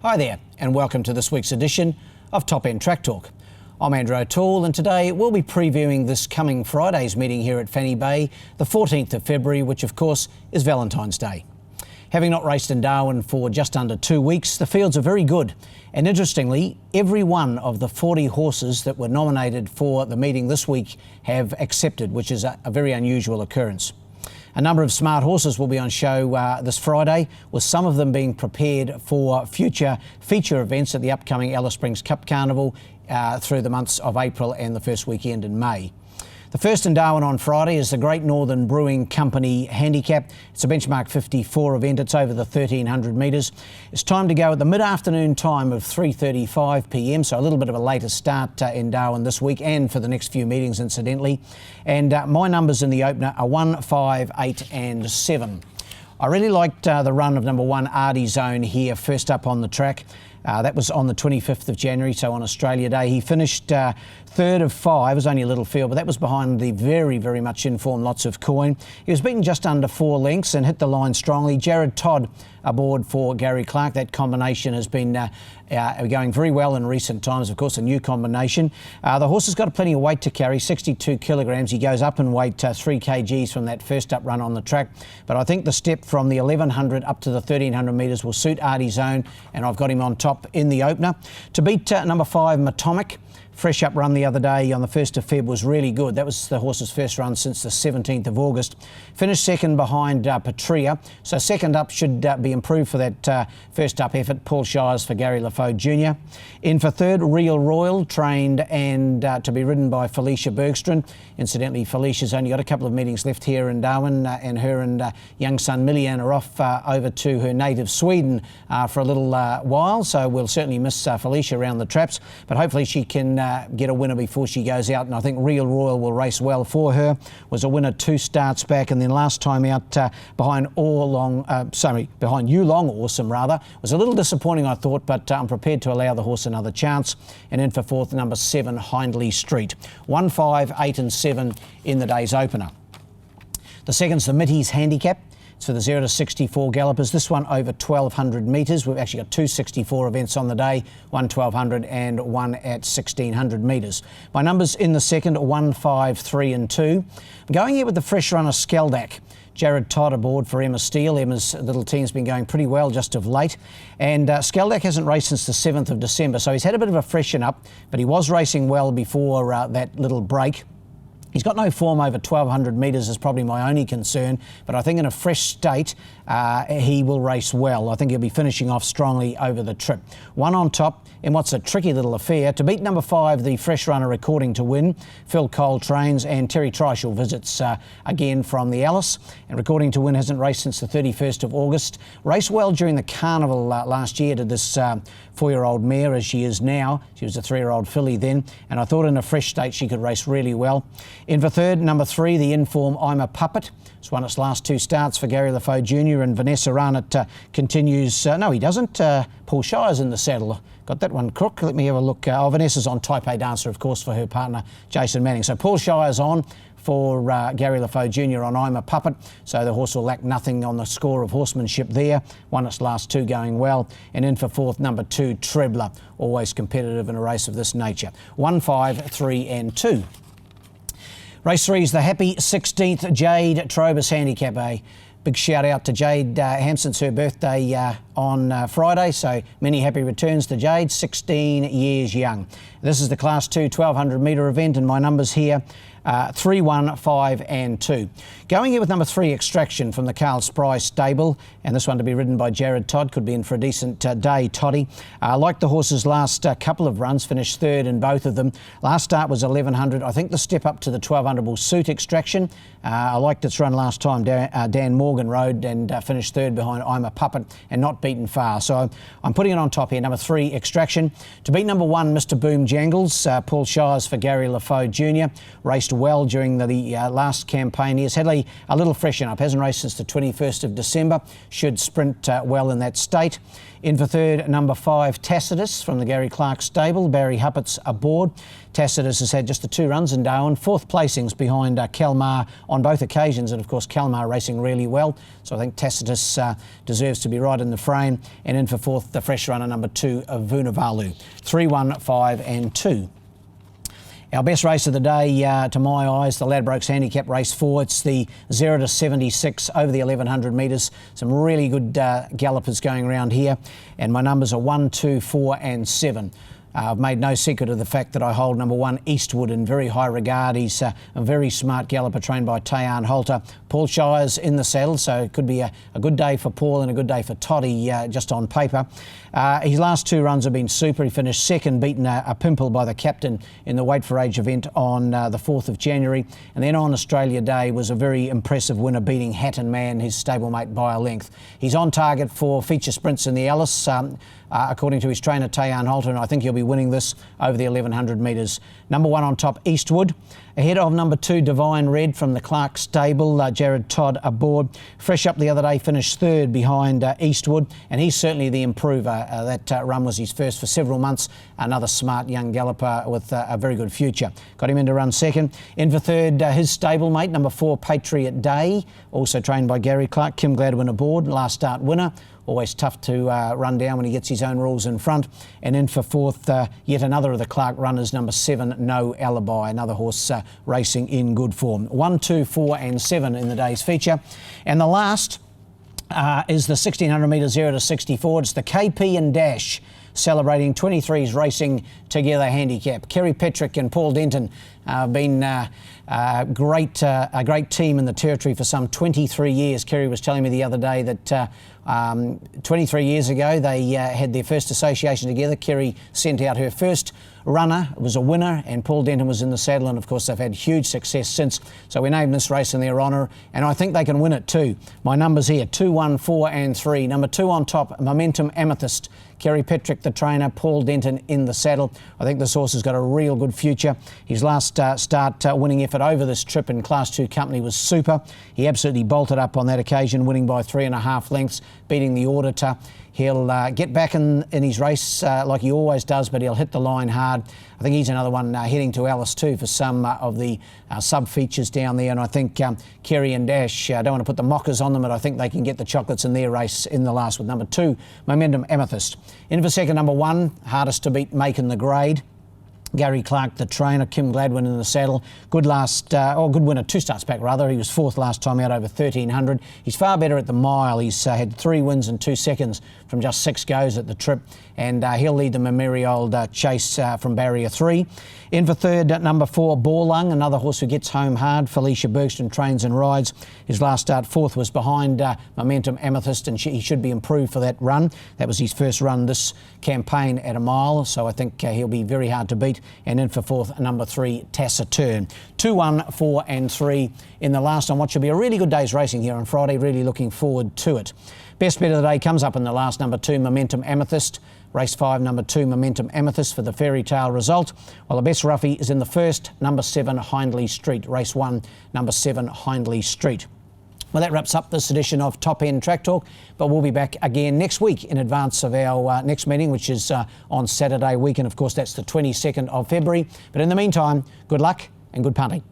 Hi there, and welcome to this week's edition of Top End Track Talk. I'm Andrew O'Toole, and today we'll be previewing this coming Friday's meeting here at Fanny Bay, the 14th of February, which of course is Valentine's Day. Having not raced in Darwin for just under 2 weeks, the fields are very good. And interestingly, every one of the 40 horses that were nominated for the meeting this week have accepted, which is a very unusual occurrence. A number of smart horses will be on show this Friday, with some of them being prepared for future feature events at the upcoming Alice Springs Cup Carnival through the months of April and the first weekend in May. The first in Darwin on Friday is the Great Northern Brewing Company Handicap. It's a benchmark 54 event. It's over the 1,300 metres. It's time to go at the mid-afternoon time of 3:35 p.m, so a little bit of a later start in Darwin this week and for the next few meetings, incidentally. And my numbers in the opener are 1, 5, 8 and 7. I really liked the run of number 1, Artie Zone here, first up on the track. That was on the 25th of January, so on Australia Day. He finished third of 5. It was only a little field, but that was behind the very, very much informed Lots of Coin. He was beaten just under 4 lengths and hit the line strongly. Jared Todd aboard for Gary Clark. That combination has been going very well in recent times. Of course, a new combination. The horse has got plenty of weight to carry, 62 kilograms. He goes up in weight 3 kgs from that first up run on the track. But I think the step from the 1,100 up to the 1,300 metres will suit Artie Zone, and I've got him on top in the opener. To beat number 5, Matomic. Fresh up run the other day on the 1st of Feb was really good. That was the horse's first run since the 17th of August. Finished second behind Patria. So second up should be improved for that first up effort. Paul Shires for Gary LaFoe Jr. In for third, Real Royal, trained and to be ridden by Felicia Bergstrand. Incidentally, Felicia's only got a couple of meetings left here in Darwin, and her and young son Millian are off over to her native Sweden for a little while. So we'll certainly miss Felicia around the traps, but hopefully she can get a winner before she goes out, and I think Real Royal will race well for her. Was a winner 2 starts back, and then last time out behind You Long Awesome rather. Was a little disappointing, I thought, but I'm prepared to allow the horse another chance. And in for fourth, number 7, Hindley Street. 1, 5, 8 and 7 in the day's opener. The second's the Mitties Handicap. It's for the 0 to 64 gallopers. This one over 1,200 metres. We've actually got 2 64 events on the day, one 1,200 and one at 1,600 metres. My numbers in the second are 1, 5, 3 and 2. I'm going here with the fresh runner Skeldak. Jared Todd aboard for Emma Steele. Emma's little team's been going pretty well just of late. And Skeldak hasn't raced since the 7th of December, so he's had a bit of a freshen up, but he was racing well before that little break. He's got no form over 1,200 metres is probably my only concern, but I think in a fresh state he will race well. I think he'll be finishing off strongly over the trip. One on top in what's a tricky little affair. To beat number 5, the fresh runner Recording to Win. Phil Cole trains, and Terry Treichel visits again from the Alice. And Recording to Win hasn't raced since the 31st of August. Raced well during the carnival last year to this 4-year-old mare as she is now. She was a 3-year-old filly then, and I thought in a fresh state she could race really well. In for third, number 3, the Inform I'm a Puppet. It's won its last 2 starts for Gary LaFoe Jr. and Vanessa Arnott continues. No, he doesn't. Paul Shires in the saddle. Got that one crook. Let me have a look. Vanessa's on Type A Dancer, of course, for her partner, Jason Manning. So Paul Shires on for Gary LaFoe Jr. on I'm a Puppet. So the horse will lack nothing on the score of horsemanship there. Won its last 2 going well. And in for fourth, number 2, Trebler. Always competitive in a race of this nature. 1, 5, 3 and 2. Race 3 is the happy 16th Jade Trobus Handicap. Big shout out to Jade Hampson. It's her birthday on Friday, so many happy returns to Jade, 16 years young. This is the Class 2 1,200 metre event, and my numbers here 3, 1, 5 and 2. Going here with number 3, Extraction from the Carl Spry stable, and this one to be ridden by Jared Todd. Could be in for a decent day, Toddy. Like the horse's last couple of runs, finished third in both of them. Last start was 1,100. I think the step up to the 1,200 will suit Extraction. I liked its run last time. Dan Morgan rode and finished third behind I'm a Puppet and not beaten far. So I'm putting it on top here. Number 3, Extraction. To beat number 1, Mr. Boom Jangles, Paul Shires for Gary LaFoe Jr. Raced well during the last campaign. He has had a little freshen up. Hasn't raced since the 21st of December. Should sprint well in that state. In for third, number 5, Tacitus from the Gary Clark stable. Barry Huppert's aboard. Tacitus has had just the 2 runs in Darwin. 4th placings behind Kalmar on both occasions, and of course Kalmar racing really well. So I think Tacitus deserves to be right in the frame. And in for 4th, the fresh runner, number 2, Vunavalu. 3, 1, 5 and 2. Our best race of the day, to my eyes, the Ladbrokes Handicap Race 4. It's the 0 to 76 over the 1100 metres. Some really good gallopers going around here. And my numbers are 1, 2, 4 and 7. I've made no secret of the fact that I hold number 1, Eastwood, in very high regard. He's a very smart galloper trained by Tayan Holter. Paul Shire's in the saddle, so it could be a good day for Paul and a good day for Toddy, just on paper. His last 2 runs have been super. He finished second, beaten a pimple by the captain in the Weight for Age event on the 4th of January. And then on Australia Day was a very impressive winner, beating Hatton Man, his stablemate, by a length. He's on target for feature sprints in the Alice, according to his trainer Tayan Holter, and I think he'll be winning this over the 1100 metres. Number 1 on top, Eastwood. Ahead of number 2, Divine Red from the Clark stable. Jared Todd aboard. Fresh up the other day, finished 3rd behind Eastwood, and he's certainly the improver. That run was his first for several months. Another smart young galloper with a very good future. Got him in to run 2nd. In for 3rd, his stablemate, number 4, Patriot Day, also trained by Gary Clark. Kim Gladwin aboard, last start winner. Always tough to run down when he gets his own rules in front. And in for 4th, yet another of the Clark runners, number 7, No Alibi. Another horse racing in good form. 1, 2, 4 and 7 in the day's feature. And the last is the 1600 metre 0 to 64. It's the KP and Dash, celebrating 23s racing together handicap. Kerry Petrick and Paul Denton have been a great team in the territory for some 23 years. Kerry was telling me the other day that 23 years ago they had their first association together. Kerry sent out her first runner, it was a winner, and Paul Denton was in the saddle, and of course they've had huge success since. So we named this race in their honour, and I think they can win it too. My numbers here, 2, 1, 4 and 3. Number 2 on top, Momentum Amethyst. Kerry Petrick, the trainer, Paul Denton in the saddle. I think this horse has got a real good future. His last start winning effort over this trip in Class 2 company was super. He absolutely bolted up on that occasion, winning by 3.5 lengths, beating the Auditor. He'll get back in his race like he always does, but he'll hit the line hard. I think he's another one heading to Alice too for some of the sub-features down there. And I think Kerry and Dash, I don't want to put the mockers on them, but I think they can get the chocolates in their race in the last with number 2, Momentum Amethyst. In for second, number 1, hardest to beat, Making the Grade. Gary Clark, the trainer, Kim Gladwin in the saddle. Good winner 2 starts back rather. He was 4th last time out over 1300. He's far better at the mile. He's had 3 wins and 2 seconds from just 6 goes at the trip, and he'll lead them a merry old chase from barrier 3. In for third, number 4, Borlung, another horse who gets home hard. Felicia Bergston trains and rides. His last start, 4th, was behind Momentum Amethyst, and he should be improved for that run. That was his first run this campaign at a mile, so I think he'll be very hard to beat. And in for 4th, number 3, Taciturn. 2, 1, 4 and 3 in the last on what should be a really good day's racing here on Friday. Really looking forward to it. Best bet of the day comes up in the last, number 2, Momentum Amethyst. Race 5, number 2, Momentum Amethyst for the fairy tale result. While the best roughie is in the first, number 7, Hindley Street. Race 1, number 7, Hindley Street. Well, that wraps up this edition of Top End Track Talk, but we'll be back again next week in advance of our next meeting, which is on Saturday week, and of course that's the 22nd of February. But in the meantime, good luck and good punting.